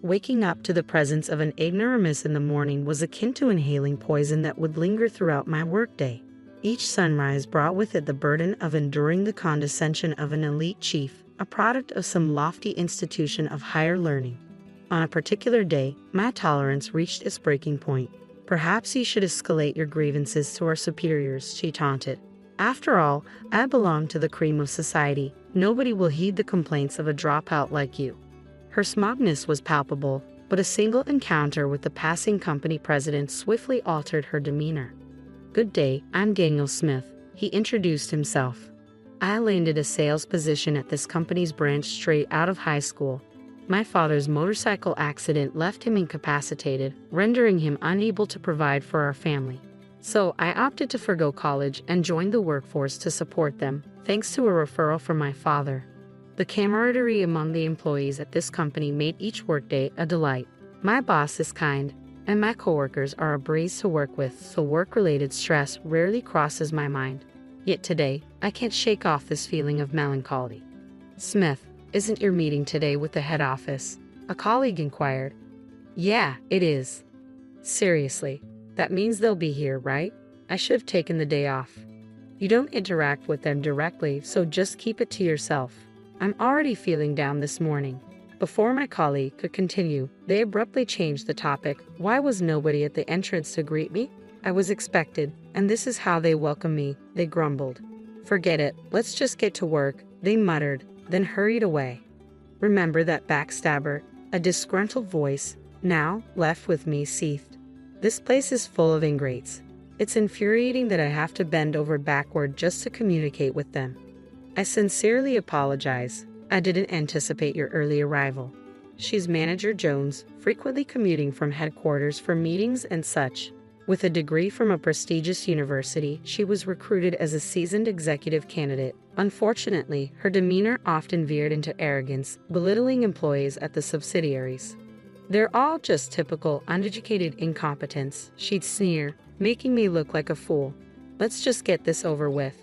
Waking up to the presence of an ignoramus in the morning was akin to inhaling poison that would linger throughout my workday. Each sunrise brought with it the burden of enduring the condescension of an elite chief, a product of some lofty institution of higher learning. On a particular day, my tolerance reached its breaking point. "Perhaps you should escalate your grievances to our superiors," she taunted. "After all, I belong to the cream of society. Nobody will heed the complaints of a dropout like you." Her smugness was palpable, but a single encounter with the passing company president swiftly altered her demeanor. "Good day, I'm Daniel Smith," he introduced himself. "I landed a sales position at this company's branch straight out of high school. My father's motorcycle accident left him incapacitated, rendering him unable to provide for our family. So I opted to forgo college and joined the workforce to support them, thanks to a referral from my father." The camaraderie among the employees at this company made each workday a delight. My boss is kind, and my coworkers are a breeze to work with, so work-related stress rarely crosses my mind. Yet today, I can't shake off this feeling of melancholy. "Smith, isn't your meeting today with the head office?" a colleague inquired. "Yeah, it is." "Seriously, that means they'll be here, right? I should have taken the day off." "You don't interact with them directly, so just keep it to yourself. I'm already feeling down this morning." Before my colleague could continue, they abruptly changed the topic. "Why was nobody at the entrance to greet me? I was expected, and this is how they welcome me," they grumbled. "Forget it, let's just get to work," they muttered, then hurried away. "Remember that backstabber?" a disgruntled voice, now left with me, seethed. "This place is full of ingrates. It's infuriating that I have to bend over backward just to communicate with them. I sincerely apologize. I didn't anticipate your early arrival." She's Manager Jones, frequently commuting from headquarters for meetings and such. With a degree from a prestigious university, she was recruited as a seasoned executive candidate. Unfortunately, her demeanor often veered into arrogance, belittling employees at the subsidiaries. "They're all just typical uneducated incompetents," she'd sneer, making me look like a fool. "Let's just get this over with.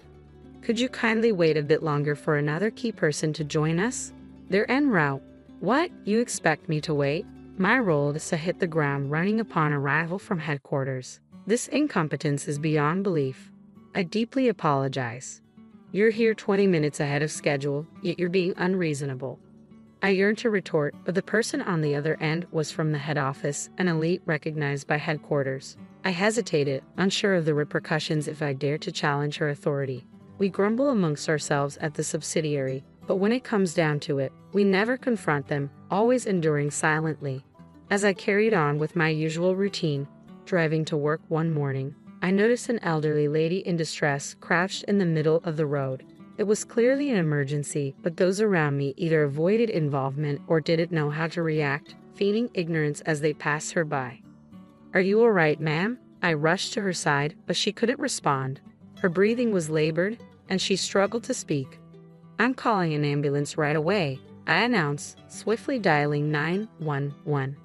Could you kindly wait a bit longer for another key person to join us? They're en route." "What? You expect me to wait?" My role is to hit the ground running upon arrival from headquarters. This incompetence is beyond belief. I deeply apologize. You're here 20 minutes ahead of schedule, yet you're being unreasonable. I yearned to retort, but the person on the other end was from the head office, an elite recognized by headquarters. I hesitated, unsure of the repercussions if I dared to challenge her authority. We grumble amongst ourselves at the subsidiary, but when it comes down to it, we never confront them, always enduring silently. As I carried on with my usual routine, driving to work one morning, I noticed an elderly lady in distress crouched in the middle of the road. It was clearly an emergency, but those around me either avoided involvement or didn't know how to react, feigning ignorance as they passed her by. "Are you all right, ma'am?" I rushed to her side, but she couldn't respond. Her breathing was labored, and she struggled to speak. "I'm calling an ambulance right away," I announced, swiftly dialing 911.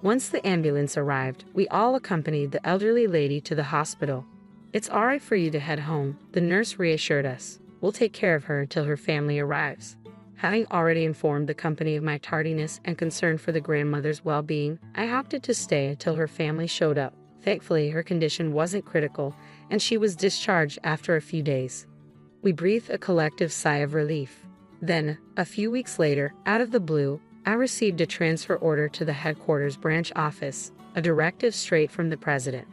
Once the ambulance arrived, we all accompanied the elderly lady to the hospital. "It's all right for you to head home," the nurse reassured us. "We'll take care of her until her family arrives." Having already informed the company of my tardiness and concern for the grandmother's well-being, I opted to stay until her family showed up. Thankfully, her condition wasn't critical, and she was discharged after a few days. We breathed a collective sigh of relief. Then, a few weeks later, out of the blue, I received a transfer order to the headquarters branch office, a directive straight from the president.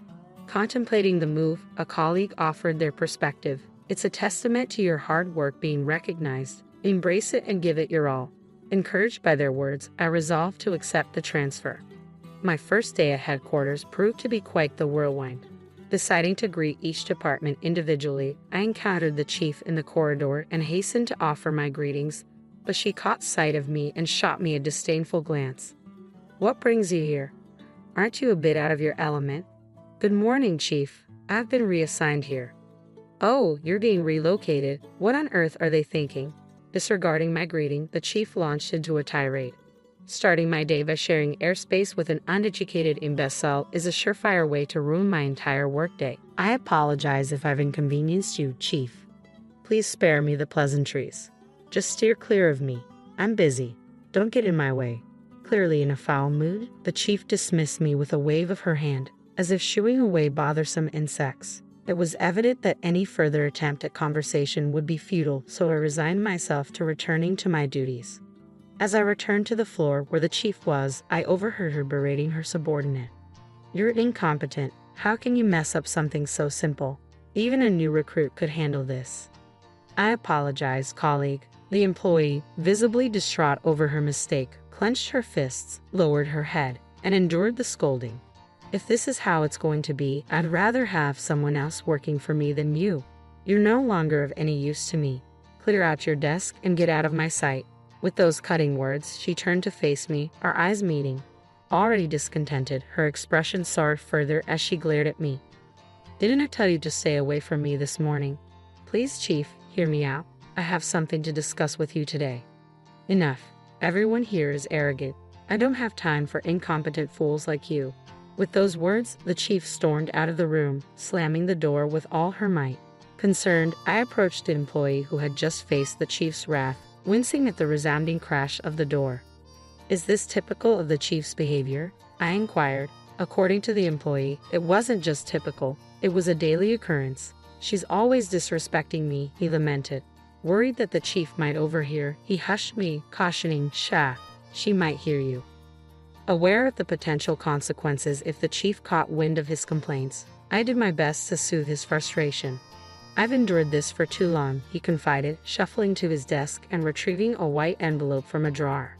Contemplating the move, a colleague offered their perspective. "It's a testament to your hard work being recognized. Embrace it and give it your all." Encouraged by their words, I resolved to accept the transfer. My first day at headquarters proved to be quite the whirlwind. Deciding to greet each department individually, I encountered the chief in the corridor and hastened to offer my greetings, but she caught sight of me and shot me a disdainful glance. "What brings you here? Aren't you a bit out of your element?" "Good morning, Chief. I've been reassigned here." "Oh, you're being relocated. What on earth are they thinking?" Disregarding my greeting, the chief launched into a tirade. "Starting my day by sharing airspace with an uneducated imbecile is a surefire way to ruin my entire workday. I apologize if I've inconvenienced you, Chief. Please spare me the pleasantries. Just steer clear of me. I'm busy. Don't get in my way." Clearly in a foul mood, the chief dismissed me with a wave of her hand, as if shooing away bothersome insects. It was evident that any further attempt at conversation would be futile, so I resigned myself to returning to my duties. As I returned to the floor where the chief was, I overheard her berating her subordinate. "You're incompetent. How can you mess up something so simple? Even a new recruit could handle this." "I apologize, colleague." The employee, visibly distraught over her mistake, clenched her fists, lowered her head, and endured the scolding. "If this is how it's going to be, I'd rather have someone else working for me than you. You're no longer of any use to me. Clear out your desk and get out of my sight." With those cutting words, she turned to face me, our eyes meeting. Already discontented, her expression soared further as she glared at me. "Didn't I tell you to stay away from me this morning? Please, Chief, hear me out. I have something to discuss with you today." "Enough. Everyone here is arrogant. I don't have time for incompetent fools like you." With those words, the chief stormed out of the room, slamming the door with all her might. Concerned, I approached the employee who had just faced the chief's wrath, wincing at the resounding crash of the door. "Is this typical of the chief's behavior?" I inquired. According to the employee, it wasn't just typical, it was a daily occurrence. "She's always disrespecting me," he lamented. Worried that the chief might overhear, he hushed me, cautioning, "Shh, she might hear you." Aware of the potential consequences if the chief caught wind of his complaints, I did my best to soothe his frustration. "I've endured this for too long," he confided, shuffling to his desk and retrieving a white envelope from a drawer.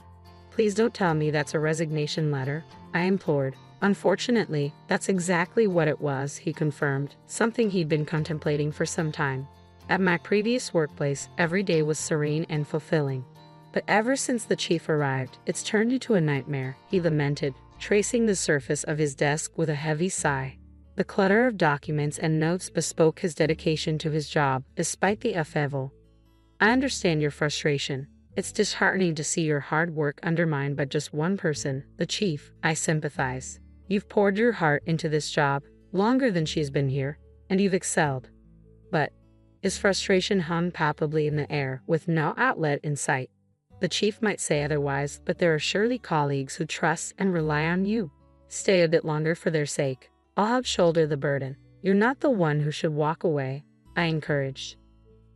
"Please don't tell me that's a resignation letter," I implored. "Unfortunately, that's exactly what it was," he confirmed, something he'd been contemplating for some time. "At my previous workplace, every day was serene and fulfilling. But ever since the chief arrived, it's turned into a nightmare," he lamented, tracing the surface of his desk with a heavy sigh. The clutter of documents and notes bespoke his dedication to his job, despite the upheaval. "I understand your frustration. It's disheartening to see your hard work undermined by just one person, the chief. I sympathize. You've poured your heart into this job, longer than she's been here, and you've excelled." But his frustration hung palpably in the air, with no outlet in sight. "The chief might say otherwise, but there are surely colleagues who trust and rely on you. Stay a bit longer for their sake. I'll help shoulder the burden. You're not the one who should walk away," I encouraged.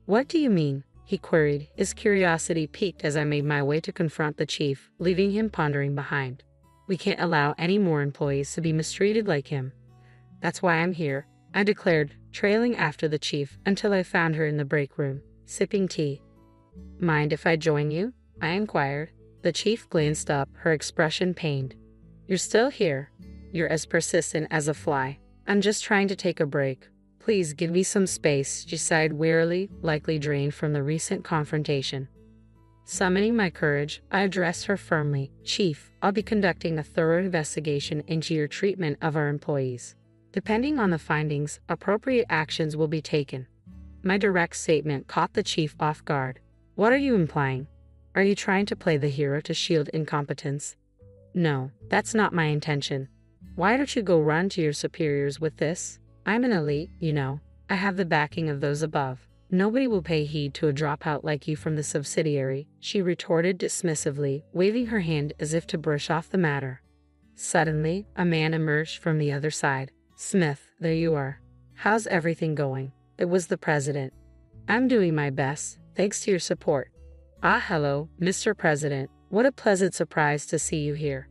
"What do you mean?" he queried, his curiosity piqued as I made my way to confront the chief, leaving him pondering behind. "We can't allow any more employees to be mistreated like him. That's why I'm here," I declared, trailing after the chief until I found her in the break room, sipping tea. "Mind if I join you?" I inquired. The chief glanced up, her expression pained. "You're still here? You're as persistent as a fly." "I'm just trying to take a break. Please give me some space," she sighed wearily, likely drained from the recent confrontation. Summoning my courage, I addressed her firmly. "Chief, I'll be conducting a thorough investigation into your treatment of our employees. Depending on the findings, appropriate actions will be taken." My direct statement caught the chief off guard. "What are you implying? Are you trying to play the hero to shield incompetence?" "No, that's not my intention. Why don't you go run to your superiors with this? I'm an elite, you know. I have the backing of those above. Nobody will pay heed to a dropout like you from the subsidiary," she retorted dismissively, waving her hand as if to brush off the matter. Suddenly, a man emerged from the other side. "Smith, there you are. How's everything going?" It was the president. "I'm doing my best, thanks to your support." "Ah, hello, Mr. President. What a pleasant surprise to see you here.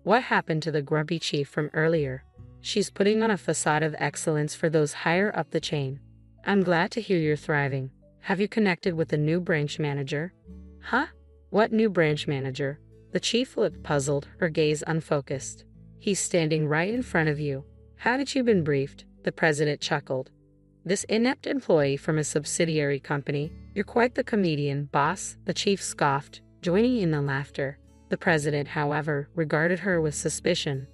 What happened to the grumpy chief from earlier? She's putting on a facade of excellence for those higher up the chain. I'm glad to hear you're thriving. Have you connected with the new branch manager?" "Huh? What new branch manager?" The chief looked puzzled, her gaze unfocused. "He's standing right in front of you. Hadn't you been briefed?" The president chuckled. "This inept employee from a subsidiary company. You're quite the comedian, boss," the chief scoffed, joining in the laughter. The president, however, regarded her with suspicion.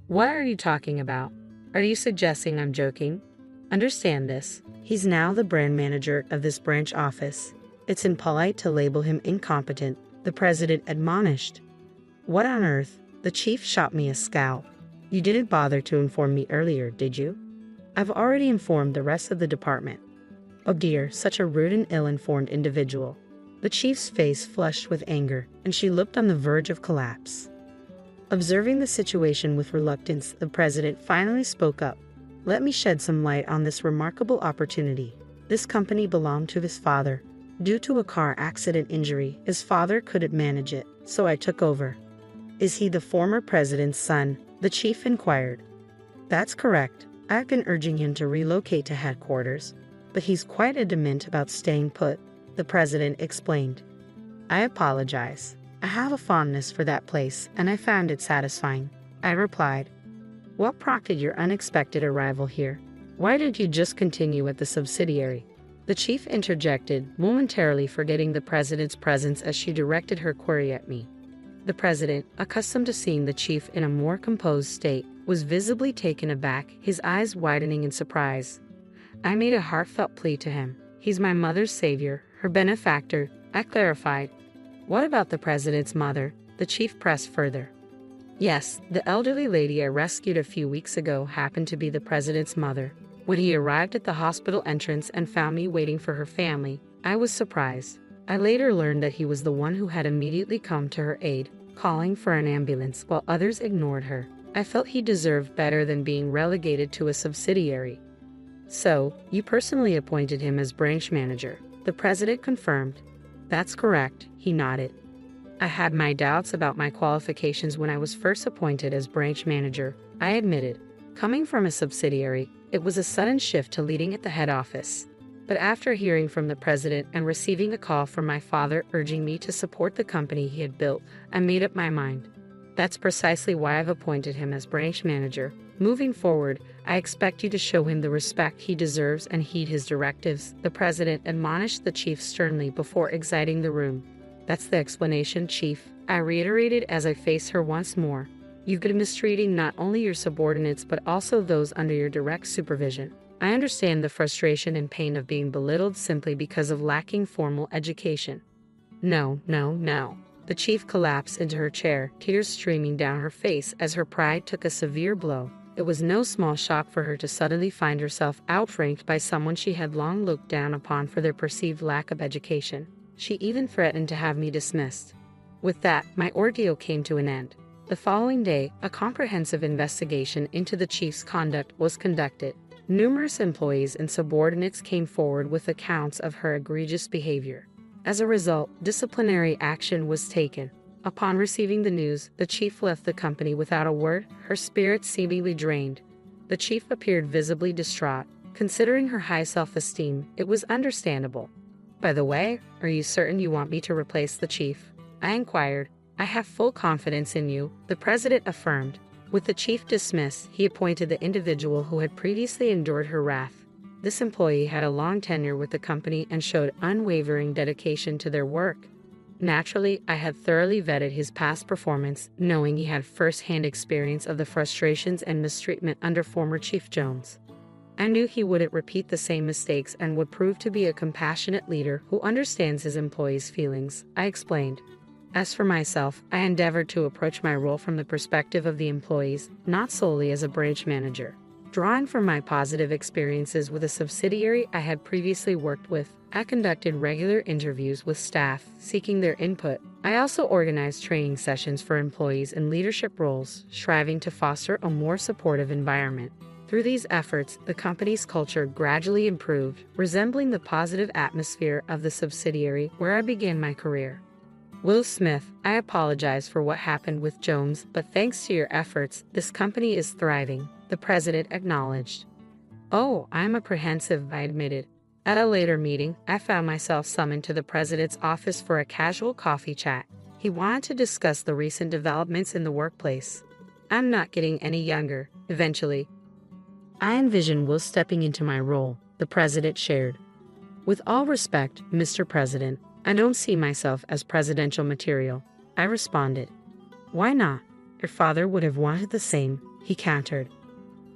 "What are you talking about? Are you suggesting I'm joking? Understand this. He's now the brand manager of this branch office. It's impolite to label him incompetent," the president admonished. "What on earth?" The chief shot me a scowl. "You didn't bother to inform me earlier, did you?" "I've already informed the rest of the department." "Oh dear, such a rude and ill-informed individual." The chief's face flushed with anger, and she looked on the verge of collapse. Observing the situation with reluctance, the president finally spoke up. Let me shed some light on this remarkable opportunity. This company belonged to his father. Due to a car accident injury, his father couldn't manage it, so I took over. Is he the former president's son? The chief inquired. That's correct. I've been urging him to relocate to headquarters, but he's quite adamant about staying put, the president explained. I apologize. I have a fondness for that place, and I found it satisfying, I replied. What prompted your unexpected arrival here? Why did you just continue at the subsidiary? The chief interjected, momentarily forgetting the president's presence as she directed her query at me. The president, accustomed to seeing the chief in a more composed state, was visibly taken aback, his eyes widening in surprise. I made a heartfelt plea to him. He's my mother's savior, her benefactor, I clarified. What about the president's mother? The chief pressed further. Yes, the elderly lady I rescued a few weeks ago happened to be the president's mother. When he arrived at the hospital entrance and found me waiting for her family, I was surprised. I later learned that he was the one who had immediately come to her aid, calling for an ambulance while others ignored her. I felt he deserved better than being relegated to a subsidiary. So, you personally appointed him as branch manager, the president confirmed. That's correct, he nodded. I had my doubts about my qualifications when I was first appointed as branch manager, I admitted. Coming from a subsidiary, it was a sudden shift to leading at the head office. But after hearing from the president and receiving a call from my father urging me to support the company he had built, I made up my mind. That's precisely why I've appointed him as branch manager. Moving forward, I expect you to show him the respect he deserves and heed his directives, the president admonished the chief sternly before exiting the room. That's the explanation, chief, I reiterated as I faced her once more. You've been mistreating not only your subordinates but also those under your direct supervision. I understand the frustration and pain of being belittled simply because of lacking formal education. No. The chief collapsed into her chair, tears streaming down her face as her pride took a severe blow. It was no small shock for her to suddenly find herself outranked by someone she had long looked down upon for their perceived lack of education. She even threatened to have me dismissed. With that, my ordeal came to an end. The following day, a comprehensive investigation into the chief's conduct was conducted. Numerous employees and subordinates came forward with accounts of her egregious behavior. As a result, disciplinary action was taken. Upon receiving the news, the chief left the company without a word, her spirits seemingly drained. The chief appeared visibly distraught. Considering her high self-esteem, it was understandable. By the way, are you certain you want me to replace the chief? I inquired. I have full confidence in you, the president affirmed. With the chief dismissed, he appointed the individual who had previously endured her wrath. This employee had a long tenure with the company and showed unwavering dedication to their work. Naturally, I had thoroughly vetted his past performance, knowing he had first-hand experience of the frustrations and mistreatment under former Chief Jones. I knew he wouldn't repeat the same mistakes and would prove to be a compassionate leader who understands his employees' feelings, I explained. As for myself, I endeavored to approach my role from the perspective of the employees, not solely as a branch manager. Drawing from my positive experiences with a subsidiary I had previously worked with, I conducted regular interviews with staff, seeking their input. I also organized training sessions for employees in leadership roles, striving to foster a more supportive environment. Through these efforts, the company's culture gradually improved, resembling the positive atmosphere of the subsidiary where I began my career. Will Smith, I apologize for what happened with Jones, but thanks to your efforts, this company is thriving, the president acknowledged. Oh, I'm apprehensive, I admitted. At a later meeting, I found myself summoned to the president's office for a casual coffee chat. He wanted to discuss the recent developments in the workplace. I'm not getting any younger, eventually. I envision Will stepping into my role, the president shared. With all respect, Mr. President, I don't see myself as presidential material, I responded. Why not? Your father would have wanted the same, he countered.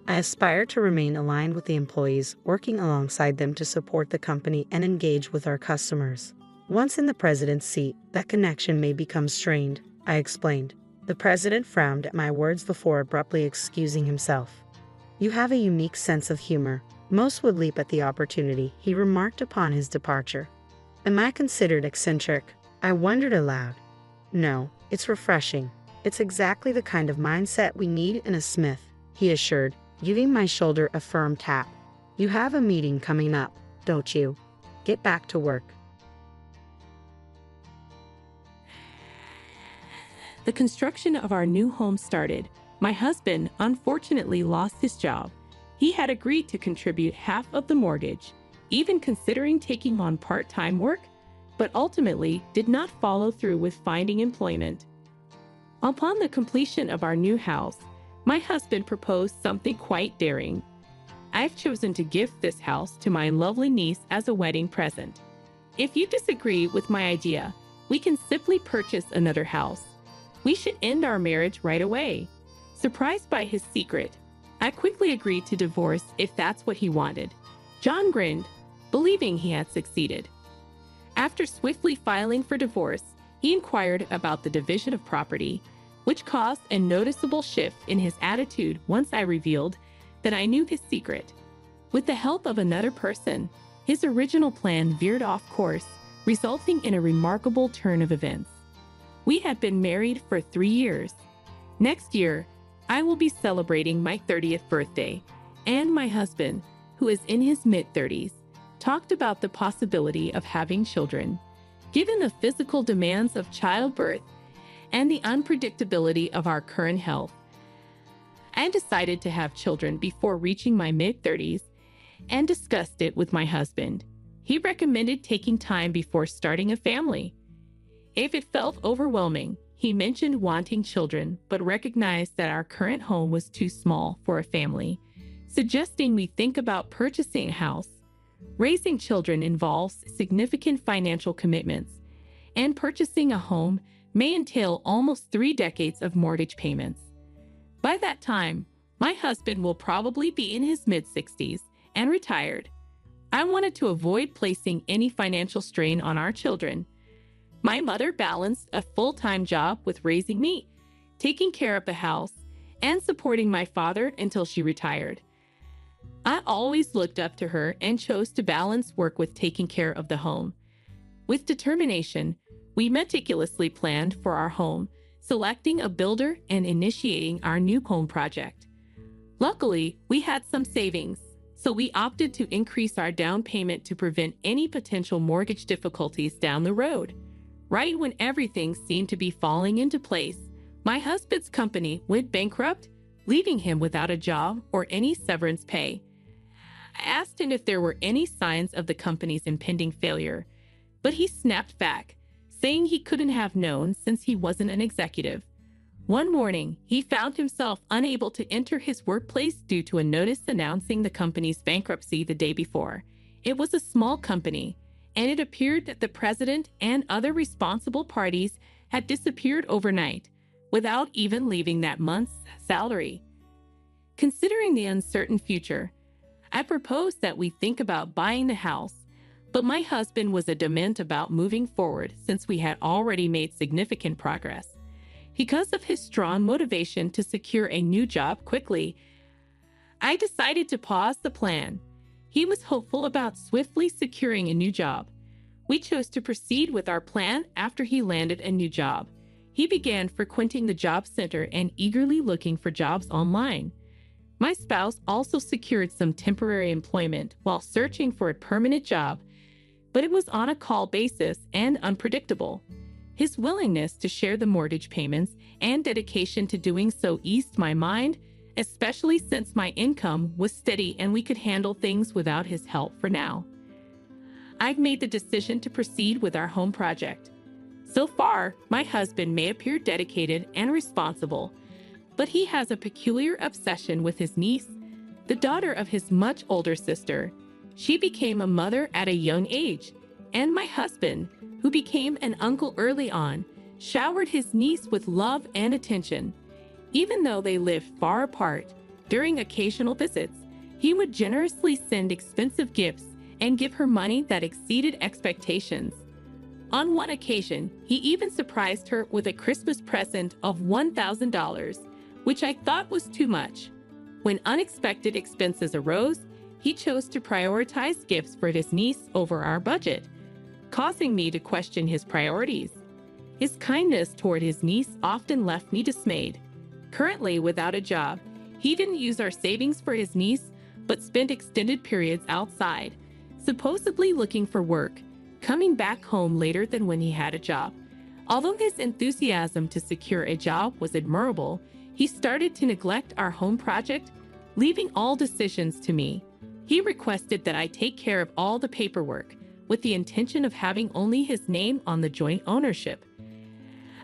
I aspire to remain aligned with the employees, working alongside them to support the company and engage with our customers. Once in the president's seat, that connection may become strained, I explained. The president frowned at my words before abruptly excusing himself. You have a unique sense of humor. Most would leap at the opportunity, he remarked upon his departure. Am I considered eccentric? I wondered aloud. No, it's refreshing. It's exactly the kind of mindset we need in a smith, he assured, giving my shoulder a firm tap. You have a meeting coming up, don't you? Get back to work. The construction of our new home started. My husband unfortunately lost his job. He had agreed to contribute half of the mortgage, even considering taking on part-time work, but ultimately did not follow through with finding employment. Upon the completion of our new house, my husband proposed something quite daring. I've chosen to gift this house to my lovely niece as a wedding present. If you disagree with my idea, we can simply purchase another house. We should end our marriage right away. Surprised by his secret, I quickly agreed to divorce if that's what he wanted. John grinned, believing he had succeeded. After swiftly filing for divorce, he inquired about the division of property, which caused a noticeable shift in his attitude once I revealed that I knew his secret. With the help of another person, his original plan veered off course, resulting in a remarkable turn of events. We had been married for 3 years. Next year, I will be celebrating my 30th birthday, and my husband, who is in his mid-30s, talked about the possibility of having children. Given the physical demands of childbirth and the unpredictability of our current health, I decided to have children before reaching my mid-30s and discussed it with my husband. He recommended taking time before starting a family. If it felt overwhelming, he mentioned wanting children, but recognized that our current home was too small for a family, suggesting we think about purchasing a house. Raising children involves significant financial commitments, and purchasing a home may entail almost 3 decades of mortgage payments. By that time, my husband will probably be in his mid-60s and retired. I wanted to avoid placing any financial strain on our children. My mother balanced a full-time job with raising me, taking care of the house, and supporting my father until she retired. I always looked up to her and chose to balance work with taking care of the home. With determination, we meticulously planned for our home, selecting a builder and initiating our new home project. Luckily, we had some savings, so we opted to increase our down payment to prevent any potential mortgage difficulties down the road. Right when everything seemed to be falling into place, my husband's company went bankrupt, leaving him without a job or any severance pay. I asked him if there were any signs of the company's impending failure, but he snapped back, saying he couldn't have known since he wasn't an executive. One morning, he found himself unable to enter his workplace due to a notice announcing the company's bankruptcy the day before. It was a small company, and it appeared that the president and other responsible parties had disappeared overnight, without even leaving that month's salary. Considering the uncertain future, I proposed that we think about buying the house, but my husband was adamant about moving forward since we had already made significant progress. Because of his strong motivation to secure a new job quickly, I decided to pause the plan. He was hopeful about swiftly securing a new job. We chose to proceed with our plan after he landed a new job. He began frequenting the job center and eagerly looking for jobs online. My spouse also secured some temporary employment while searching for a permanent job, but it was on a call basis and unpredictable. His willingness to share the mortgage payments and dedication to doing so eased my mind, especially since my income was steady and we could handle things without his help for now. I've made the decision to proceed with our home project. So far, my husband may appear dedicated and responsible, but he has a peculiar obsession with his niece, the daughter of his much older sister. She became a mother at a young age, and my husband, who became an uncle early on, showered his niece with love and attention. Even though they lived far apart, during occasional visits, he would generously send expensive gifts and give her money that exceeded expectations. On one occasion, he even surprised her with a Christmas present of $1,000, which I thought was too much. When unexpected expenses arose, he chose to prioritize gifts for his niece over our budget, causing me to question his priorities. His kindness toward his niece often left me dismayed. Currently without a job, he didn't use our savings for his niece, but spent extended periods outside, supposedly looking for work, coming back home later than when he had a job. Although his enthusiasm to secure a job was admirable, he started to neglect our home project, leaving all decisions to me. He requested that I take care of all the paperwork, with the intention of having only his name on the joint ownership.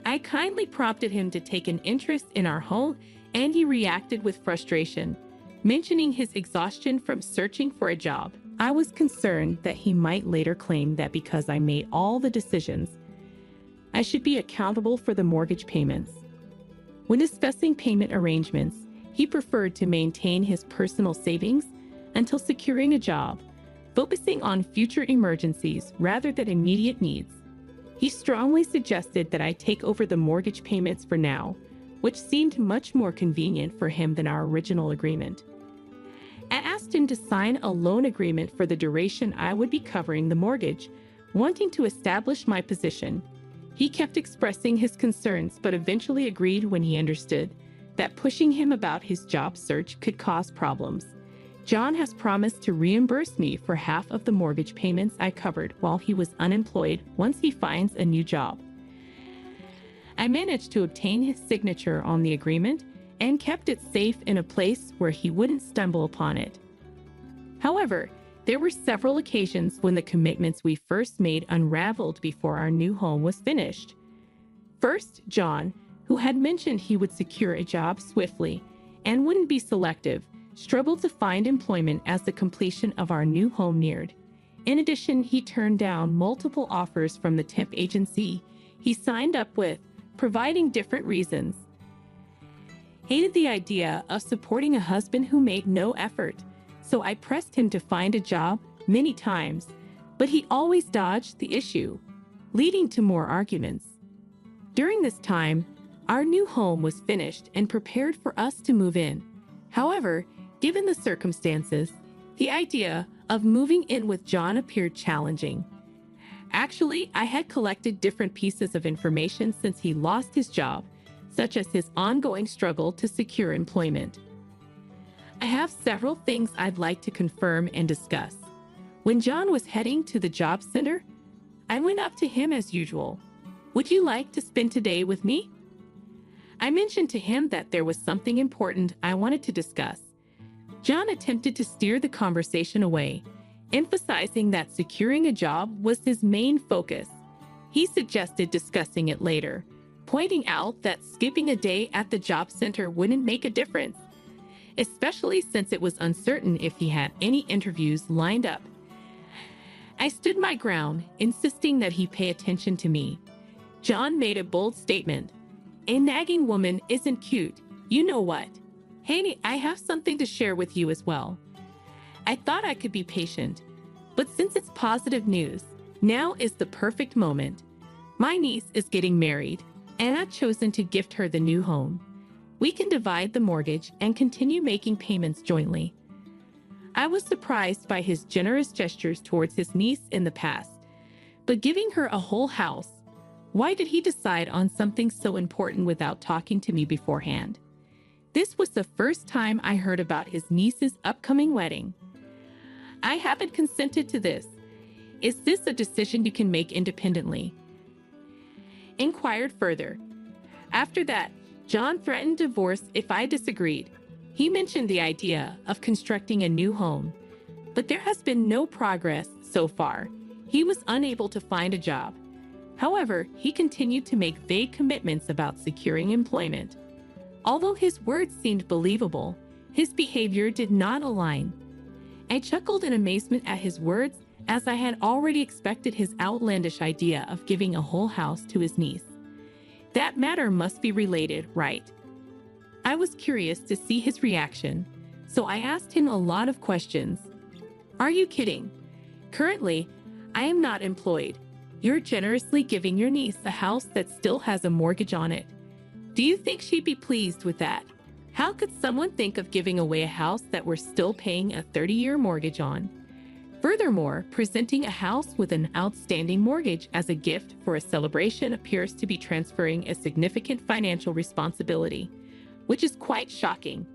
I kindly prompted him to take an interest in our home, and he reacted with frustration, mentioning his exhaustion from searching for a job. I was concerned that he might later claim that because I made all the decisions, I should be accountable for the mortgage payments. When discussing payment arrangements, he preferred to maintain his personal savings until securing a job, focusing on future emergencies rather than immediate needs. He strongly suggested that I take over the mortgage payments for now, which seemed much more convenient for him than our original agreement. I asked him to sign a loan agreement for the duration I would be covering the mortgage, wanting to establish my position. He kept expressing his concerns, but eventually agreed when he understood that pushing him about his job search could cause problems. John has promised to reimburse me for half of the mortgage payments I covered while he was unemployed once he finds a new job. I managed to obtain his signature on the agreement and kept it safe in a place where he wouldn't stumble upon it. However, there were several occasions when the commitments we first made unraveled before our new home was finished. First, John, who had mentioned he would secure a job swiftly and wouldn't be selective, struggled to find employment as the completion of our new home neared. In addition, he turned down multiple offers from the temp agency he signed up with, providing different reasons. Hated the idea of supporting a husband who made no effort, so I pressed him to find a job many times, but he always dodged the issue, leading to more arguments. During this time, our new home was finished and prepared for us to move in. However, given the circumstances, the idea of moving in with John appeared challenging. Actually, I had collected different pieces of information since he lost his job, such as his ongoing struggle to secure employment. I have several things I'd like to confirm and discuss. When John was heading to the job center, I went up to him as usual. "Would you like to spend today with me?" I mentioned to him that there was something important I wanted to discuss. John attempted to steer the conversation away, emphasizing that securing a job was his main focus. He suggested discussing it later, pointing out that skipping a day at the job center wouldn't make a difference, especially since it was uncertain if he had any interviews lined up. I stood my ground, insisting that he pay attention to me. John made a bold statement. "A nagging woman isn't cute. You know what? Hey, I have something to share with you as well." I thought I could be patient, but since it's positive news, now is the perfect moment. My niece is getting married, and I've chosen to gift her the new home. We can divide the mortgage and continue making payments jointly. I was surprised by his generous gestures towards his niece in the past, but giving her a whole house, why did he decide on something so important without talking to me beforehand? This was the first time I heard about his niece's upcoming wedding. I haven't consented to this. Is this a decision you can make independently? Inquired further. After that, John threatened divorce if I disagreed. He mentioned the idea of constructing a new home, but there has been no progress so far. He was unable to find a job. However, he continued to make vague commitments about securing employment. Although his words seemed believable, his behavior did not align. I chuckled in amazement at his words, as I had already expected his outlandish idea of giving a whole house to his niece. That matter must be related, right? I was curious to see his reaction, so I asked him a lot of questions. "Are you kidding? Currently, I am not employed. You're generously giving your niece a house that still has a mortgage on it. Do you think she'd be pleased with that? How could someone think of giving away a house that we're still paying a 30-year mortgage on?" Furthermore, presenting a house with an outstanding mortgage as a gift for a celebration appears to be transferring a significant financial responsibility, which is quite shocking.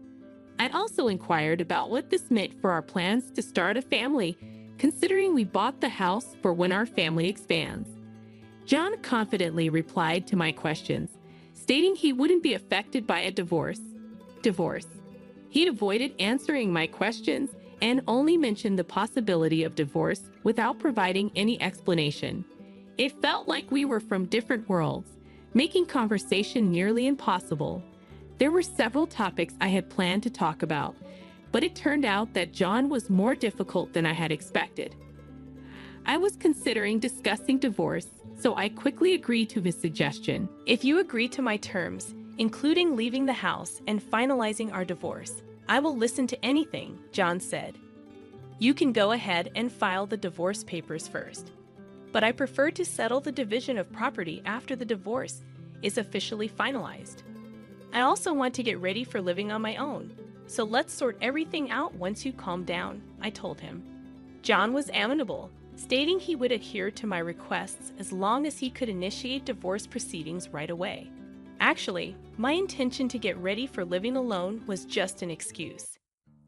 I'd also inquired about what this meant for our plans to start a family, considering we bought the house for when our family expands. John confidently replied to my questions, stating he wouldn't be affected by a divorce. He'd avoided answering my questions and only mentioned the possibility of divorce without providing any explanation. It felt like we were from different worlds, making conversation nearly impossible. There were several topics I had planned to talk about, but it turned out that John was more difficult than I had expected. I was considering discussing divorce, so I quickly agreed to his suggestion. If you agree to my terms, including leaving the house and finalizing our divorce, I will listen to anything, John said. You can go ahead and file the divorce papers first, but I prefer to settle the division of property after the divorce is officially finalized. I also want to get ready for living on my own, so let's sort everything out once you calm down, I told him. John was amenable, stating he would adhere to my requests as long as he could initiate divorce proceedings right away. Actually, my intention to get ready for living alone was just an excuse.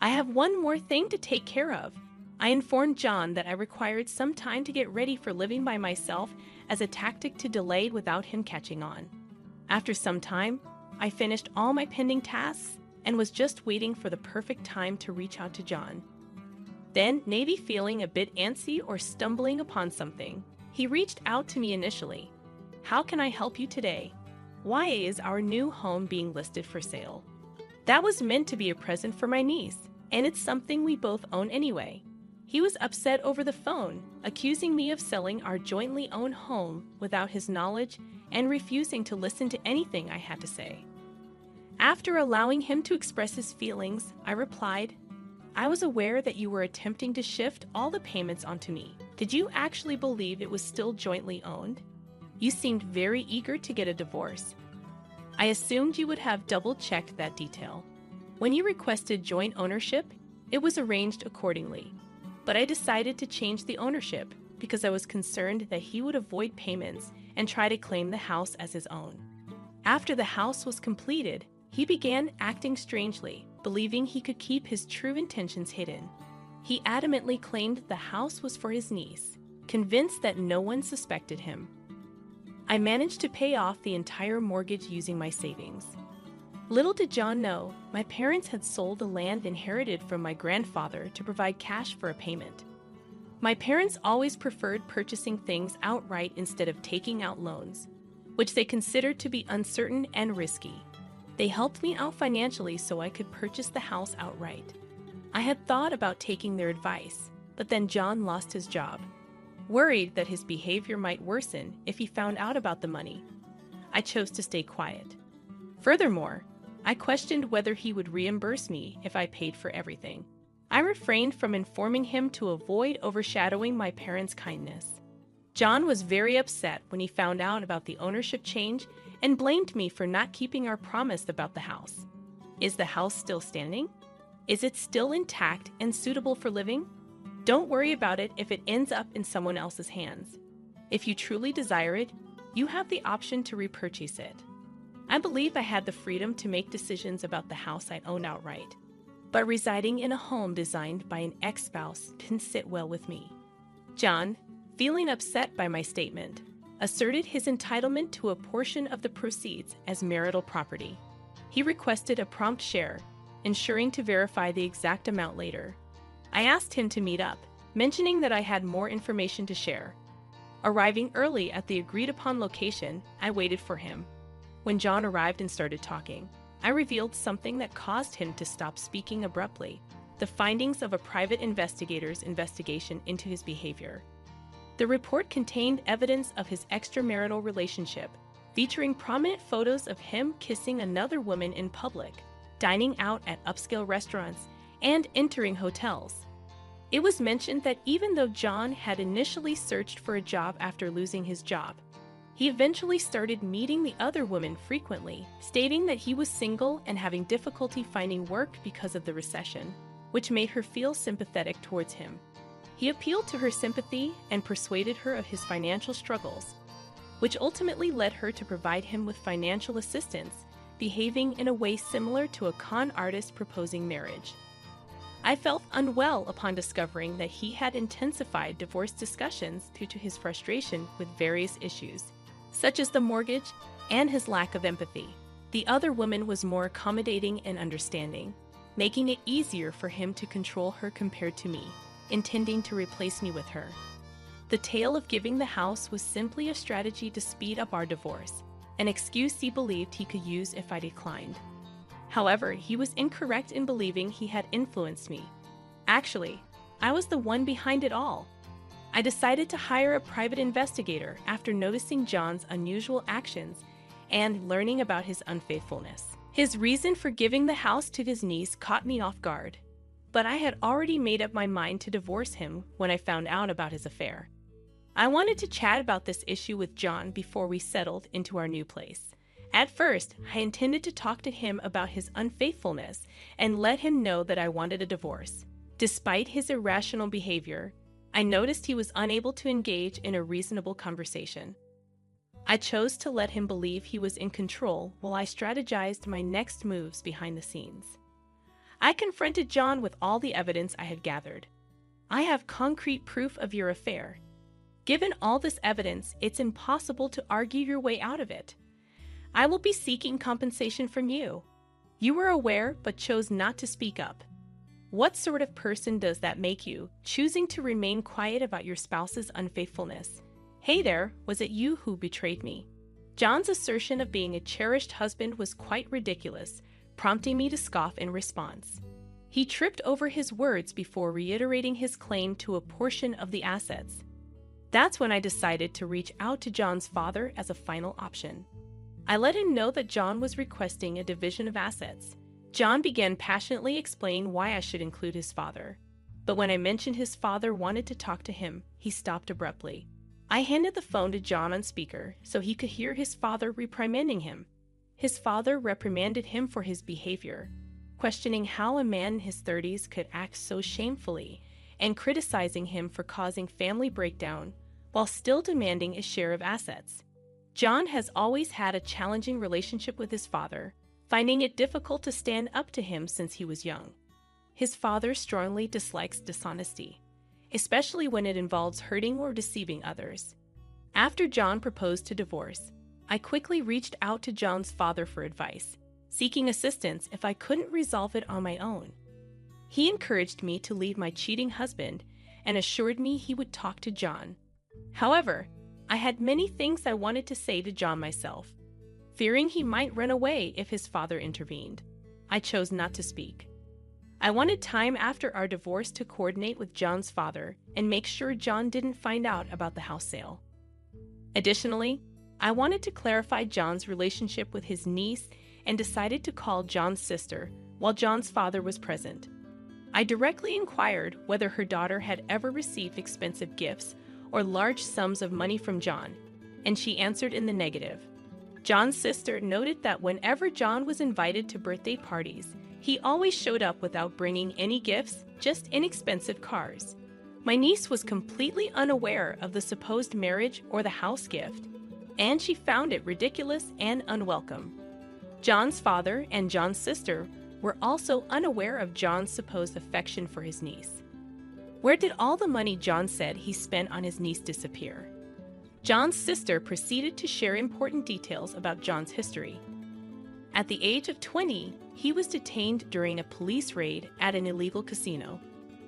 I have one more thing to take care of. I informed John that I required some time to get ready for living by myself as a tactic to delay without him catching on. After some time, I finished all my pending tasks and was just waiting for the perfect time to reach out to John. Then, maybe feeling a bit antsy or stumbling upon something, he reached out to me initially. How can I help you today? Why is our new home being listed for sale? That was meant to be a present for my niece, and it's something we both own anyway. He was upset over the phone, accusing me of selling our jointly owned home without his knowledge and refusing to listen to anything I had to say. After allowing him to express his feelings, I replied, I was aware that you were attempting to shift all the payments onto me. Did you actually believe it was still jointly owned? You seemed very eager to get a divorce. I assumed you would have double-checked that detail. When you requested joint ownership, it was arranged accordingly. But I decided to change the ownership because I was concerned that he would avoid payments and try to claim the house as his own. After the house was completed, he began acting strangely, believing he could keep his true intentions hidden. He adamantly claimed the house was for his niece, convinced that no one suspected him. I managed to pay off the entire mortgage using my savings. Little did John know, my parents had sold the land inherited from my grandfather to provide cash for a payment. My parents always preferred purchasing things outright instead of taking out loans, which they considered to be uncertain and risky. They helped me out financially so I could purchase the house outright. I had thought about taking their advice, but then John lost his job. Worried that his behavior might worsen if he found out about the money, I chose to stay quiet. Furthermore, I questioned whether he would reimburse me if I paid for everything. I refrained from informing him to avoid overshadowing my parents' kindness. John was very upset when he found out about the ownership change and blamed me for not keeping our promise about the house. Is the house still standing? Is it still intact and suitable for living? Don't worry about it if it ends up in someone else's hands. If you truly desire it, you have the option to repurchase it. I believe I had the freedom to make decisions about the house I owned outright, but residing in a home designed by an ex-spouse didn't sit well with me. John, feeling upset by my statement, asserted his entitlement to a portion of the proceeds as marital property. He requested a prompt share, ensuring to verify the exact amount later. I asked him to meet up, mentioning that I had more information to share. Arriving early at the agreed-upon location, I waited for him. When John arrived and started talking, I revealed something that caused him to stop speaking abruptly, the findings of a private investigator's investigation into his behavior. The report contained evidence of his extramarital relationship, featuring prominent photos of him kissing another woman in public, dining out at upscale restaurants, and entering hotels. It was mentioned that even though John had initially searched for a job after losing his job, he eventually started meeting the other women frequently, stating that he was single and having difficulty finding work because of the recession, which made her feel sympathetic towards him. He appealed to her sympathy and persuaded her of his financial struggles, which ultimately led her to provide him with financial assistance, behaving in a way similar to a con artist proposing marriage. I felt unwell upon discovering that he had intensified divorce discussions due to his frustration with various issues, such as the mortgage and his lack of empathy. The other woman was more accommodating and understanding, making it easier for him to control her compared to me, intending to replace me with her. The tale of giving the house was simply a strategy to speed up our divorce, an excuse he believed he could use if I declined. However, he was incorrect in believing he had influenced me. Actually, I was the one behind it all. I decided to hire a private investigator after noticing John's unusual actions and learning about his unfaithfulness. His reason for giving the house to his niece caught me off guard, but I had already made up my mind to divorce him when I found out about his affair. I wanted to chat about this issue with John before we settled into our new place. At first, I intended to talk to him about his unfaithfulness and let him know that I wanted a divorce. Despite his irrational behavior, I noticed he was unable to engage in a reasonable conversation. I chose to let him believe he was in control while I strategized my next moves behind the scenes. I confronted John with all the evidence I had gathered. "I have concrete proof of your affair. Given all this evidence, it's impossible to argue your way out of it. I will be seeking compensation from you. You were aware but chose not to speak up. What sort of person does that make you, choosing to remain quiet about your spouse's unfaithfulness? Hey there, was it you who betrayed me?" John's assertion of being a cherished husband was quite ridiculous, prompting me to scoff in response. He tripped over his words before reiterating his claim to a portion of the assets. That's when I decided to reach out to John's father as a final option. I let him know that John was requesting a division of assets. John began passionately explaining why I should include his father. But when I mentioned his father wanted to talk to him, he stopped abruptly. I handed the phone to John on speaker so he could hear his father reprimanding him. His father reprimanded him for his behavior, questioning how a man in his 30s could act so shamefully, and criticizing him for causing family breakdown while still demanding a share of assets. John has always had a challenging relationship with his father, finding it difficult to stand up to him since he was young. His father strongly dislikes dishonesty, especially when it involves hurting or deceiving others. After John proposed to divorce, I quickly reached out to John's father for advice, seeking assistance if I couldn't resolve it on my own. He encouraged me to leave my cheating husband and assured me he would talk to John. However, I had many things I wanted to say to John myself. Fearing he might run away if his father intervened, I chose not to speak. I wanted time after our divorce to coordinate with John's father and make sure John didn't find out about the house sale. Additionally, I wanted to clarify John's relationship with his niece and decided to call John's sister while John's father was present. I directly inquired whether her daughter had ever received expensive gifts or large sums of money from John, and she answered in the negative. John's sister noted that whenever John was invited to birthday parties, he always showed up without bringing any gifts, just inexpensive cars. My niece was completely unaware of the supposed marriage or the house gift, and she found it ridiculous and unwelcome. John's father and John's sister were also unaware of John's supposed affection for his niece. Where did all the money John said he spent on his niece disappear? John's sister proceeded to share important details about John's history. At the age of 20, he was detained during a police raid at an illegal casino.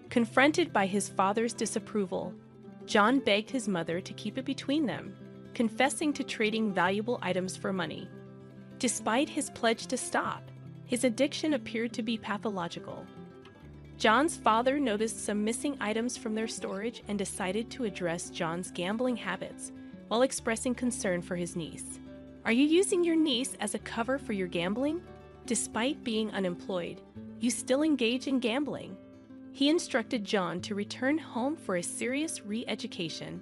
Confronted by his father's disapproval, John begged his mother to keep it between them, confessing to trading valuable items for money. Despite his pledge to stop, his addiction appeared to be pathological. John's father noticed some missing items from their storage and decided to address John's gambling habits while expressing concern for his niece. "Are you using your niece as a cover for your gambling? Despite being unemployed, you still engage in gambling." He instructed John to return home for a serious re-education,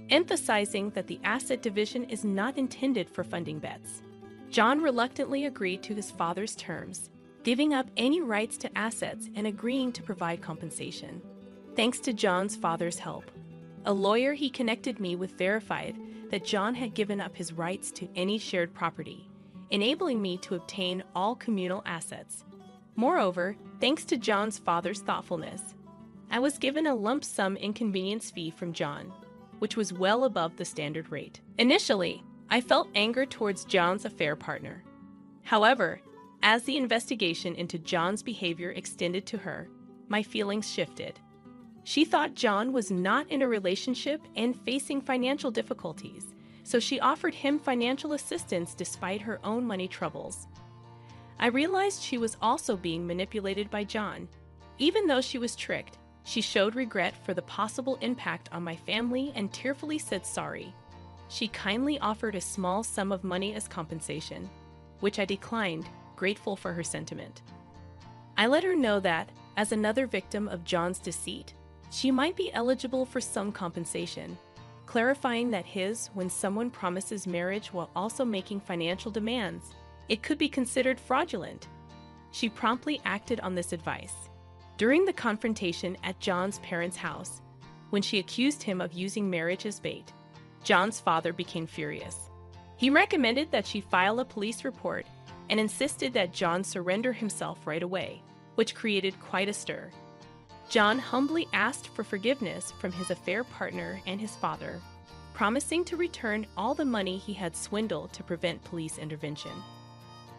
emphasizing that the asset division is not intended for funding bets. John reluctantly agreed to his father's terms, giving up any rights to assets and agreeing to provide compensation. Thanks to John's father's help, a lawyer he connected me with verified that John had given up his rights to any shared property, enabling me to obtain all communal assets. Moreover, thanks to John's father's thoughtfulness, I was given a lump sum inconvenience fee from John, which was well above the standard rate. Initially, I felt anger towards John's affair partner. However, as the investigation into John's behavior extended to her, my feelings shifted. She thought John was not in a relationship and facing financial difficulties, so she offered him financial assistance despite her own money troubles. I realized she was also being manipulated by John. Even though she was tricked, she showed regret for the possible impact on my family and tearfully said sorry. She kindly offered a small sum of money as compensation, which I declined, grateful for her sentiment. I let her know that, as another victim of John's deceit, she might be eligible for some compensation, clarifying that when someone promises marriage while also making financial demands, it could be considered fraudulent. She promptly acted on this advice. During the confrontation at John's parents' house, when she accused him of using marriage as bait, John's father became furious. He recommended that she file a police report and insisted that John surrender himself right away, which created quite a stir. John humbly asked for forgiveness from his affair partner and his father, promising to return all the money he had swindled to prevent police intervention.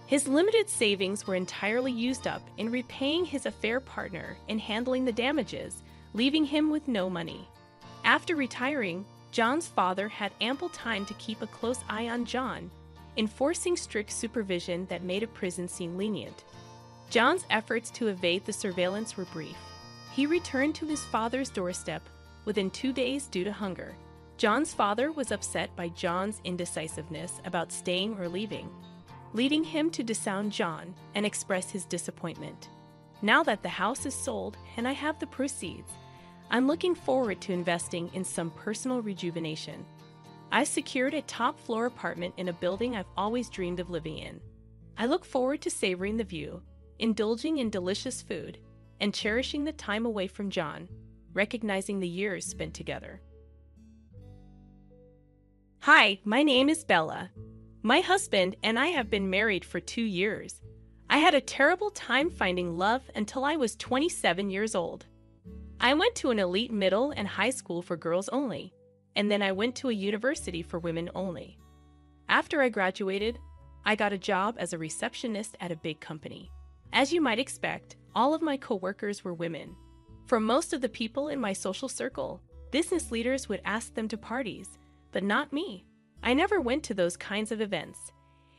His limited savings were entirely used up in repaying his affair partner and handling the damages, leaving him with no money. After retiring, John's father had ample time to keep a close eye on John, enforcing strict supervision that made a prison seem lenient. John's efforts to evade the surveillance were brief. He returned to his father's doorstep within 2 days due to hunger. John's father was upset by John's indecisiveness about staying or leaving, leading him to disown John and express his disappointment. Now that the house is sold and I have the proceeds, I'm looking forward to investing in some personal rejuvenation. I secured a top-floor apartment in a building I've always dreamed of living in. I look forward to savoring the view, indulging in delicious food, and cherishing the time away from John, recognizing the years spent together. Hi, my name is Bella. My husband and I have been married for 2 years. I had a terrible time finding love until I was 27 years old. I went to an elite middle and high school for girls only, and then I went to a university for women only. After I graduated, I got a job as a receptionist at a big company. As you might expect, all of my coworkers were women. For most of the people in my social circle, business leaders would ask them to parties, but not me. I never went to those kinds of events.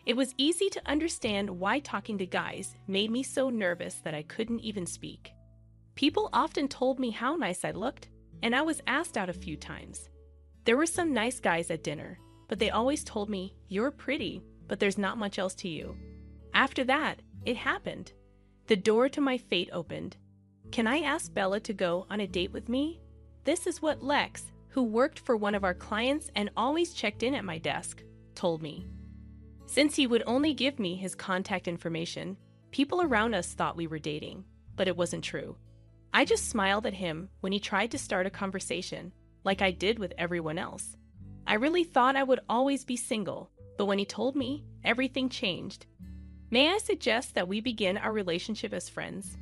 It was easy to understand why talking to guys made me so nervous that I couldn't even speak. People often told me how nice I looked, and I was asked out a few times. There were some nice guys at dinner, but they always told me, "You're pretty, but there's not much else to you." After that, it happened. The door to my fate opened. Can I ask Bella to go on a date with me? This is what Lex, who worked for one of our clients and always checked in at my desk, told me. Since he would only give me his contact information, people around us thought we were dating, but it wasn't true. I just smiled at him when he tried to start a conversation, like I did with everyone else. I really thought I would always be single, but when he told me, everything changed. May I suggest that we begin our relationship as friends?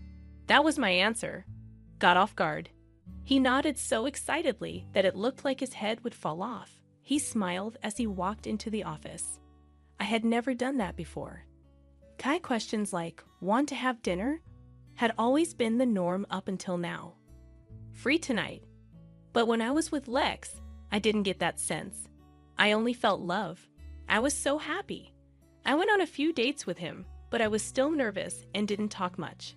That was my answer. Got off guard. He nodded so excitedly that it looked like his head would fall off. He smiled as he walked into the office. I had never done that before. Guy questions like, "Want to have dinner?" had always been the norm up until now. "Free tonight." But when I was with Lex, I didn't get that sense. I only felt love. I was so happy. I went on a few dates with him, but I was still nervous and didn't talk much.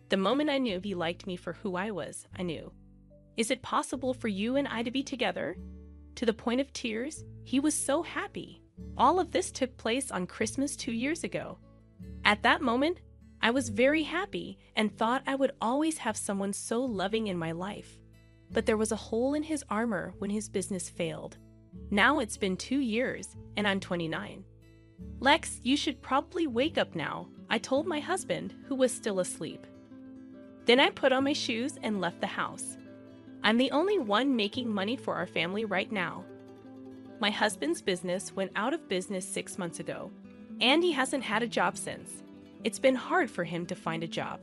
The moment I knew he liked me for who I was, I knew. Is it possible for you and I to be together? To the point of tears, he was so happy. All of this took place on Christmas 2 years ago. At that moment, I was very happy and thought I would always have someone so loving in my life. But there was a hole in his armor when his business failed. Now it's been 2 years, and I'm 29. "Lex, you should probably wake up now," I told my husband, who was still asleep. Then I put on my shoes and left the house. I'm the only one making money for our family right now. My husband's business went out of business 6 months ago, and he hasn't had a job since. It's been hard for him to find a job.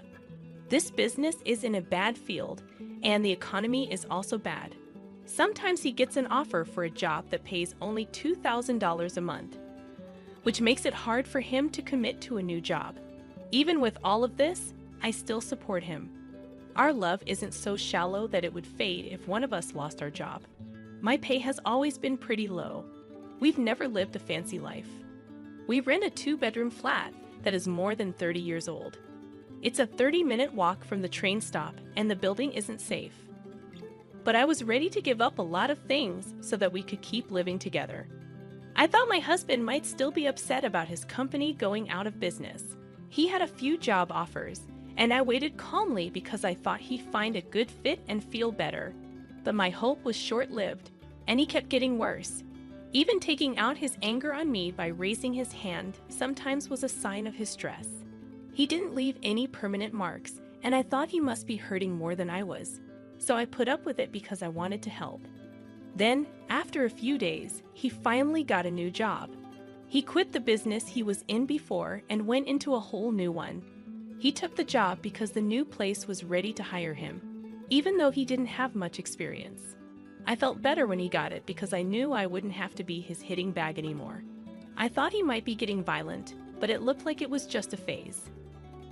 This business is in a bad field, and the economy is also bad. Sometimes he gets an offer for a job that pays only $2,000 a month, which makes it hard for him to commit to a new job. Even with all of this, I still support him. Our love isn't so shallow that it would fade if one of us lost our job. My pay has always been pretty low. We've never lived a fancy life. We rent a 2-bedroom flat that is more than 30 years old. It's a 30-minute walk from the train stop, and the building isn't safe. But I was ready to give up a lot of things so that we could keep living together. I thought my husband might still be upset about his company going out of business. He had a few job offers, and I waited calmly because I thought he'd find a good fit and feel better. But my hope was short-lived, and he kept getting worse. Even taking out his anger on me by raising his hand sometimes was a sign of his stress. He didn't leave any permanent marks, and I thought he must be hurting more than I was. So I put up with it because I wanted to help. Then, after a few days, he finally got a new job. He quit the business he was in before and went into a whole new one. He took the job because the new place was ready to hire him, even though he didn't have much experience. I felt better when he got it because I knew I wouldn't have to be his hitting bag anymore. I thought he might be getting violent, but it looked like it was just a phase.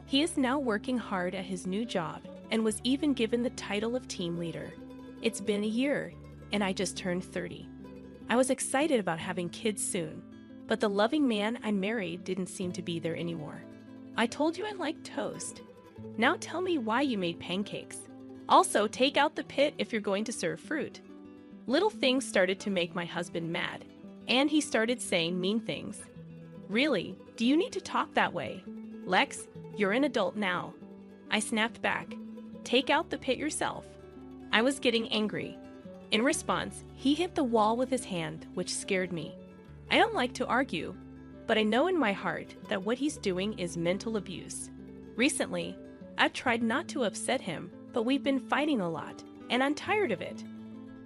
He is now working hard at his new job and was even given the title of team leader. It's been a year, and I just turned 30. I was excited about having kids soon, but the loving man I married didn't seem to be there anymore. I told you I liked toast. Now tell me why you made pancakes. Also, take out the pit if you're going to serve fruit. Little things started to make my husband mad, and he started saying mean things. Really, do you need to talk that way? Lex, you're an adult now. I snapped back. Take out the pit yourself. I was getting angry. In response, he hit the wall with his hand, which scared me. I don't like to argue, but I know in my heart that what he's doing is mental abuse. Recently, I've tried not to upset him, but we've been fighting a lot, and I'm tired of it.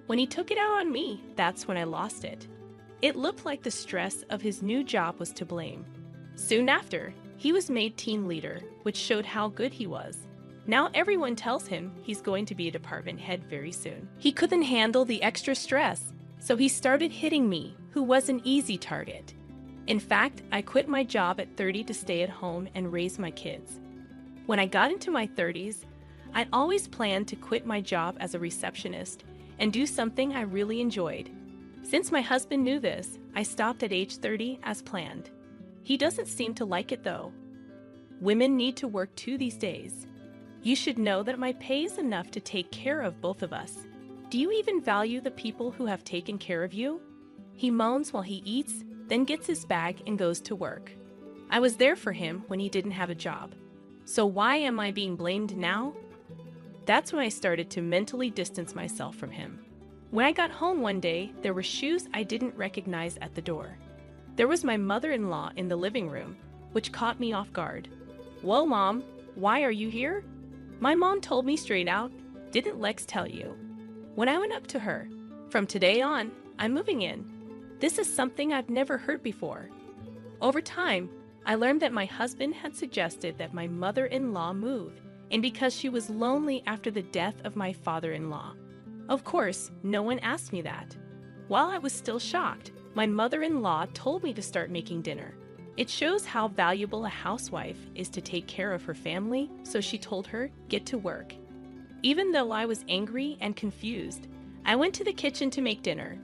When he took it out on me, that's when I lost it. It looked like the stress of his new job was to blame. Soon after, he was made team leader, which showed how good he was. Now everyone tells him he's going to be a department head very soon. He couldn't handle the extra stress, so he started hitting me, who was an easy target. In fact, I quit my job at 30 to stay at home and raise my kids. When I got into my 30s, I'd always planned to quit my job as a receptionist and do something I really enjoyed. Since my husband knew this, I stopped at age 30 as planned. He doesn't seem to like it though. Women need to work too these days. You should know that my pay is enough to take care of both of us. Do you even value the people who have taken care of you? He moans while he eats, then gets his bag and goes to work. I was there for him when he didn't have a job. So why am I being blamed now? That's when I started to mentally distance myself from him. When I got home one day, there were shoes I didn't recognize at the door. There was my mother-in-law in the living room, which caught me off guard. "Whoa, Mom, why are you here?" My mom told me straight out, "Didn't Lex tell you?" When I went up to her, "From today on, I'm moving in. This is something I've never heard before." Over time, I learned that my husband had suggested that my mother-in-law move, and because she was lonely after the death of my father-in-law. Of course, no one asked me that. While I was still shocked, my mother-in-law told me to start making dinner. It shows how valuable a housewife is to take care of her family, so she told her, "Get to work." Even though I was angry and confused, I went to the kitchen to make dinner.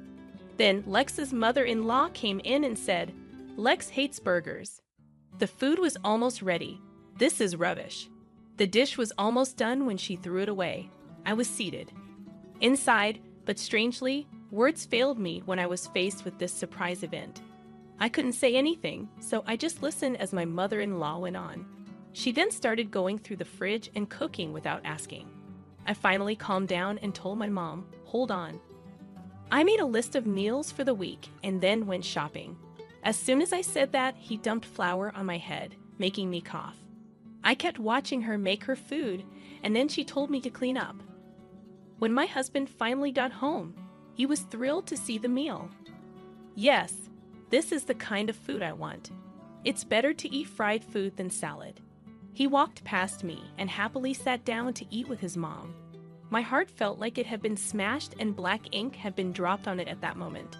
Then Lex's mother-in-law came in and said, "Lex hates burgers." The food was almost ready. This is rubbish. The dish was almost done when she threw it away. I was seated. Inside, but strangely, words failed me when I was faced with this surprise event. I couldn't say anything, so I just listened as my mother-in-law went on. She then started going through the fridge and cooking without asking. I finally calmed down and told my mom, "Hold on." I made a list of meals for the week and then went shopping. As soon as I said that, he dumped flour on my head, making me cough. I kept watching her make her food, and then she told me to clean up. When my husband finally got home, he was thrilled to see the meal. Yes, this is the kind of food I want. It's better to eat fried food than salad. He walked past me and happily sat down to eat with his mom. My heart felt like it had been smashed and black ink had been dropped on it at that moment.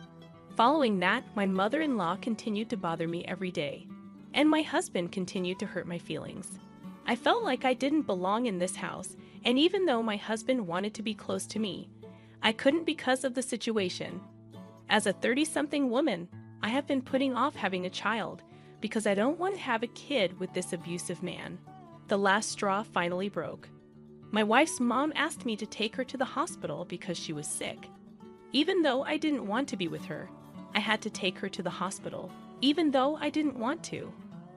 Following that, my mother-in-law continued to bother me every day, and my husband continued to hurt my feelings. I felt like I didn't belong in this house, and even though my husband wanted to be close to me, I couldn't because of the situation. As a 30-something woman, I have been putting off having a child because I don't want to have a kid with this abusive man. The last straw finally broke. My wife's mom asked me to take her to the hospital because she was sick. Even though I didn't want to be with her, I had to take her to the hospital, even though I didn't want to.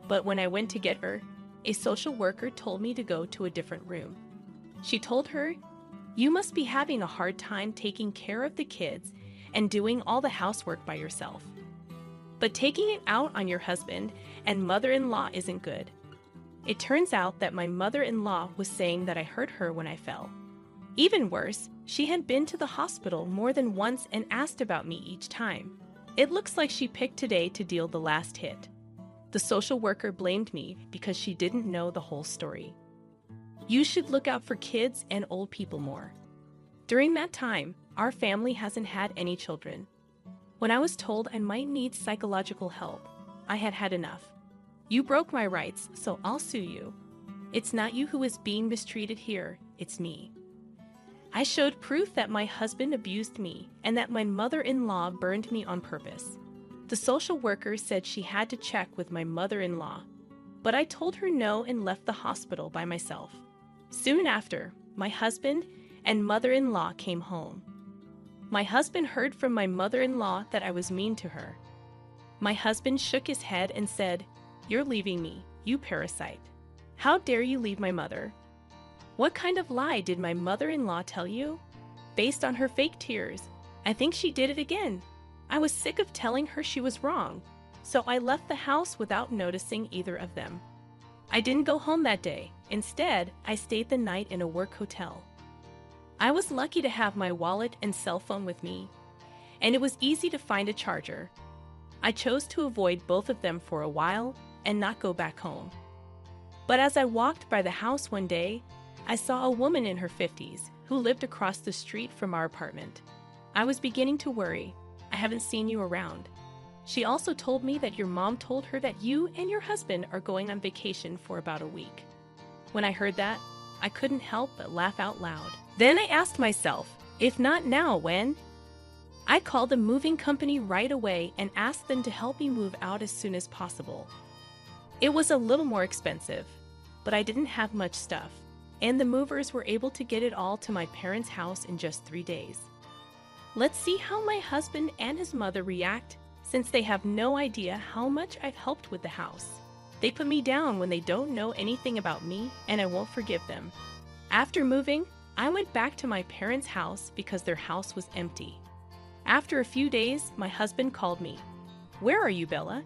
But when I went to get her, a social worker told me to go to a different room. She told her, "You must be having a hard time taking care of the kids and doing all the housework by yourself. But taking it out on your husband and mother-in-law isn't good." It turns out that my mother-in-law was saying that I hurt her when I fell. Even worse, she had been to the hospital more than once and asked about me each time. It looks like she picked today to deal the last hit. The social worker blamed me because she didn't know the whole story. You should look out for kids and old people more. During that time, our family hasn't had any children. When I was told I might need psychological help, I had had enough. You broke my rights, so I'll sue you. It's not you who is being mistreated here, it's me. I showed proof that my husband abused me and that my mother-in-law burned me on purpose. The social worker said she had to check with my mother-in-law, but I told her no and left the hospital by myself. Soon after, my husband and mother-in-law came home. My husband heard from my mother-in-law that I was mean to her. My husband shook his head and said, "You're leaving me, you parasite. How dare you leave my mother? What kind of lie did my mother-in-law tell you?" Based on her fake tears, I think she did it again. I was sick of telling her she was wrong, so I left the house without noticing either of them. I didn't go home that day. Instead, I stayed the night in a work hotel. I was lucky to have my wallet and cell phone with me, and it was easy to find a charger. I chose to avoid both of them for a while and not go back home. But as I walked by the house one day, I saw a woman in her 50s who lived across the street from our apartment. I was beginning to worry. "I haven't seen you around." She also told me that your mom told her that you and your husband are going on vacation for about a week. When I heard that, I couldn't help but laugh out loud. Then I asked myself, if not now, when? I called the moving company right away and asked them to help me move out as soon as possible. It was a little more expensive, but I didn't have much stuff, and the movers were able to get it all to my parents' house in just 3 days. Let's see how my husband and his mother react, since they have no idea how much I've helped with the house. They put me down when they don't know anything about me, and I won't forgive them. After moving, I went back to my parents' house because their house was empty. After a few days, my husband called me. "Where are you, Bella?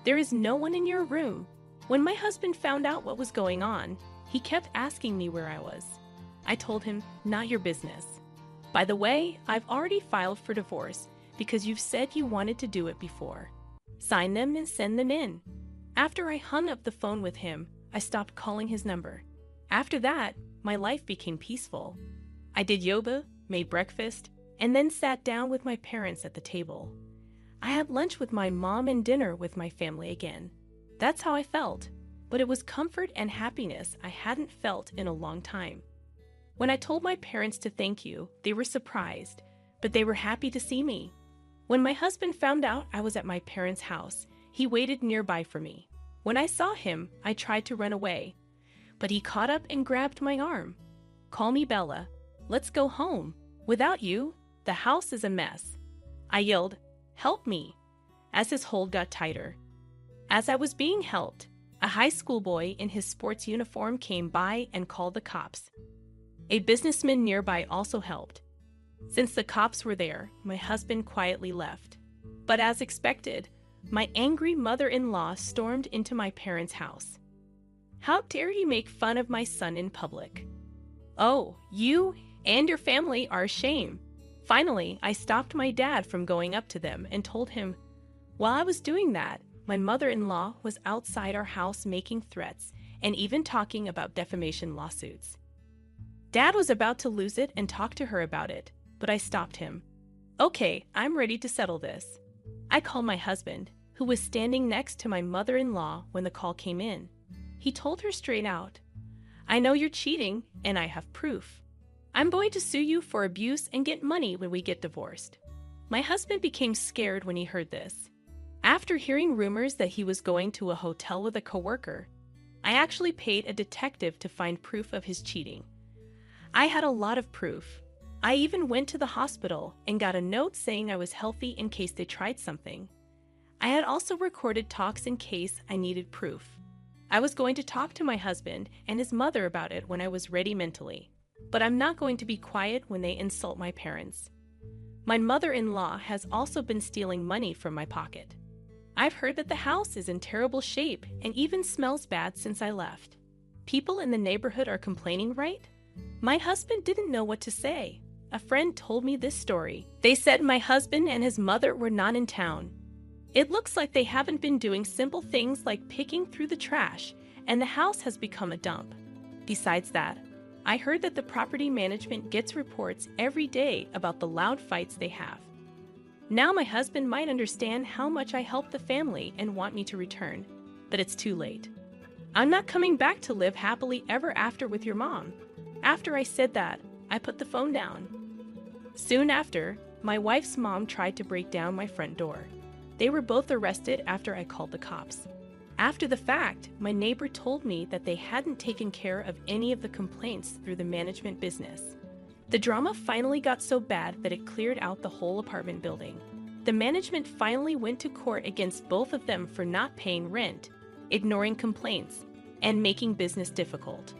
There is no one in your room." When my husband found out what was going on, he kept asking me where I was. I told him, "Not your business. By the way, I've already filed for divorce because you've said you wanted to do it before. Sign them and send them in." After I hung up the phone with him, I stopped calling his number. After that, my life became peaceful. I did yoga, made breakfast, and then sat down with my parents at the table. I had lunch with my mom and dinner with my family again. That's how I felt, but it was comfort and happiness I hadn't felt in a long time. When I told my parents to thank you, they were surprised, but they were happy to see me. When my husband found out I was at my parents' house, he waited nearby for me. When I saw him, I tried to run away, but he caught up and grabbed my arm. "Call me Bella. Let's go home. Without you, the house is a mess." I yelled, "Help me," as his hold got tighter. As I was being helped, a high school boy in his sports uniform came by and called the cops. A businessman nearby also helped. Since the cops were there, my husband quietly left. But as expected, my angry mother-in-law stormed into my parents' house. "How dare you make fun of my son in public? Oh, you and your family are a shame. Finally, I stopped my dad from going up to them and told him, while I was doing that, my mother-in-law was outside our house making threats and even talking about defamation lawsuits. Dad was about to lose it and talk to her about it, but I stopped him. Okay, I'm ready to settle this. I called my husband, who was standing next to my mother-in-law when the call came in. He told her straight out, I know you're cheating, and I have proof. I'm going to sue you for abuse and get money when we get divorced. My husband became scared when he heard this. After hearing rumors that he was going to a hotel with a coworker, I actually paid a detective to find proof of his cheating. I had a lot of proof. I even went to the hospital and got a note saying I was healthy in case they tried something. I had also recorded talks in case I needed proof. I was going to talk to my husband and his mother about it when I was ready mentally, but I'm not going to be quiet when they insult my parents. My mother-in-law has also been stealing money from my pocket. I've heard that the house is in terrible shape and even smells bad since I left. People in the neighborhood are complaining, right? My husband didn't know what to say. A friend told me this story. They said my husband and his mother were not in town. It looks like they haven't been doing simple things like picking through the trash, and the house has become a dump. Besides that, I heard that the property management gets reports every day about the loud fights they have. Now my husband might understand how much I helped the family and want me to return, but it's too late. I'm not coming back to live happily ever after with your mom. After I said that, I put the phone down. Soon after, my wife's mom tried to break down my front door. They were both arrested after I called the cops. After the fact, my neighbor told me that they hadn't taken care of any of the complaints through the management business. The drama finally got so bad that it cleared out the whole apartment building. The management finally went to court against both of them for not paying rent, ignoring complaints, and making business difficult.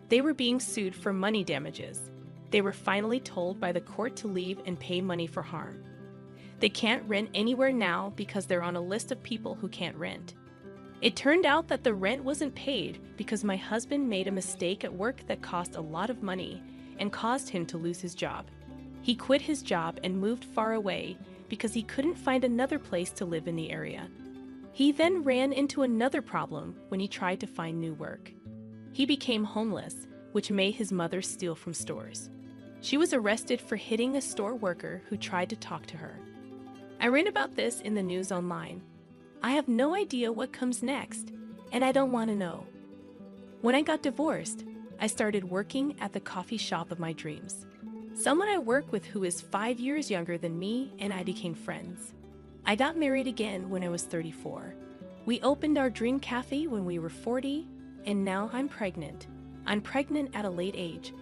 They were being sued for money damages. They were finally told by the court to leave and pay money for harm. They can't rent anywhere now because they're on a list of people who can't rent. It turned out that the rent wasn't paid because my husband made a mistake at work that cost a lot of money and caused him to lose his job. He quit his job and moved far away because he couldn't find another place to live in the area. He then ran into another problem when he tried to find new work. He became homeless, which made his mother steal from stores. She was arrested for hitting a store worker who tried to talk to her. I read about this in the news online. I have no idea what comes next, and I don't want to know. When I got divorced, I started working at the coffee shop of my dreams. Someone I work with who is 5 years younger than me and I became friends. I got married again when I was 34. We opened our dream cafe when we were 40, and now I'm pregnant. I'm pregnant at a late age,